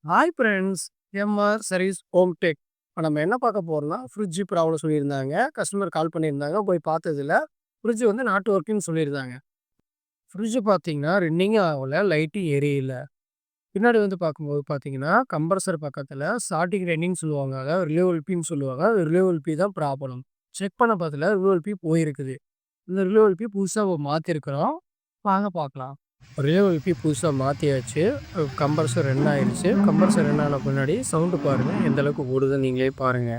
Hi friends! MR service home tech. இப்ப நம்ம என்ன பார்க்க போறோம்னா, ஃப்ரிட்ஜ் ப்ராப்ளம் சொல்லியிருந்தாங்க. கஸ்டமர் கால் பண்ணியிருந்தாங்க. போய் பார்த்ததுல, ஃப்ரிட்ஜ் வந்து நாட் ஒர்க்கிங்ன்னு சொல்லியிருந்தாங்க. ஃப்ரிட்ஜ் பார்த்தீங்கன்னா, ரன்னிங்கே ஆகல. லைட்டும் எரியல. பின்னாடி வந்து பார்க்கும்போது பார்த்தீங்கன்னா, கம்ப்ரசர் பக்கத்துல ஸ்டார்டிங் ரன்னிங் சொல்லுவாங்க. அதாவது ரிலையபிலிட்டின்னு சொல்லுவாங்க. ரிலையபிலிட்டி தான் ப்ராப்ளம். செக் பண்ண பார்த்ததுல ரிலையபிலிட்டி போயிருக்குது. இந்த ரிலையபிலிட்டி புதுசா மாத்தியிருக்கிறோம். வாங்க பார்க்கலாம். ரிலையபிலிட்டி புதுசா மாத்தியாச்சு. கம்ப்ரசர் ரன் ஆயிருச்சு. கம்ப்ரசர் ரன் ஆன பின்னாடி சவுண்ட் பாருங்க. எந்த அளவுக்கு ஓடுதுன்னு நீங்களே பாருங்க.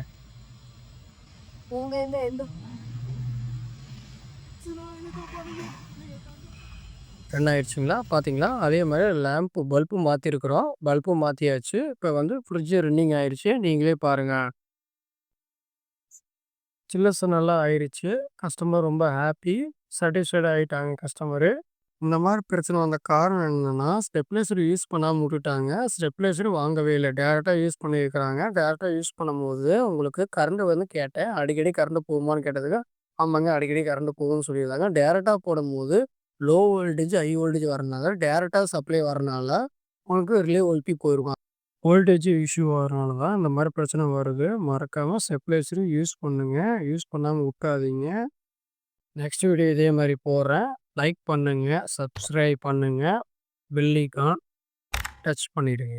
ரன் ஆயிருச்சுங்களா? பார்த்தீங்களா? அதே மாரி பல்பும் மாத்தியிருக்கிறோம். பல்பும் மாத்தியாச்சு. இப்ப வந்து ஃப்ரிட்ஜ் ரன்னிங் ஆயிருச்சு. நீங்களே பாருங்க. சில்னஸ் நல்லா ஆயிருச்சு. கஸ்டமர் ரொம்ப ஹாப்பி. சாட்டிஸ்ஃபைட் ஆயிட்டாங்க கஸ்டமரு. இந்த மாரி பிரச்சனை வந்த காரணம் என்னன்னா, ஸ்டெப்லைசர் யூஸ் பண்ணாம வுட்டுட்டாங்க. ஸ்டெப்லைசர் வாங்கவே இல்ல. டைரக்ட்டா யூஸ் பண்ணியிருக்கிறாங்க. டைரக்ட்டா யூஸ் பண்ணும்போது உங்களுக்கு கரண்ட் வந்து கேட்டேன். அடிக்கடி கரண்ட் போகுமான்னு கேட்டதுக்கு, ஆமாங்க அடிக்கடி கரண்ட் போகும்ன்னு சொல்லியிருந்தாங்க. டைரக்ட்டா போடும்போது லோ வோல்டேஜ், ஹை வோல்டேஜ் வரனால டைரக்ட்டா சப்ளை வரனால உங்களுக்கு ரிலே வோல்டேஜ் போயிருக்கும். வோல்டேஜ் இஷ்யூ வரனால தான் இந்த மாரி பிரச்சனை வருது. மறக்காம ஸ்டெப்லைசர் யூஸ் பண்ணுங்க. யூஸ் பண்ணாம வுட்றாதீங்க. நெக்ஸ்ட் வீடியோ இதே மாரி போடுறேன். லைக் பண்ணுங்க, சப்ஸ்கிரைப் பண்ணுங்க, பெல் ஐகான் டச் பண்ணிடுங்க.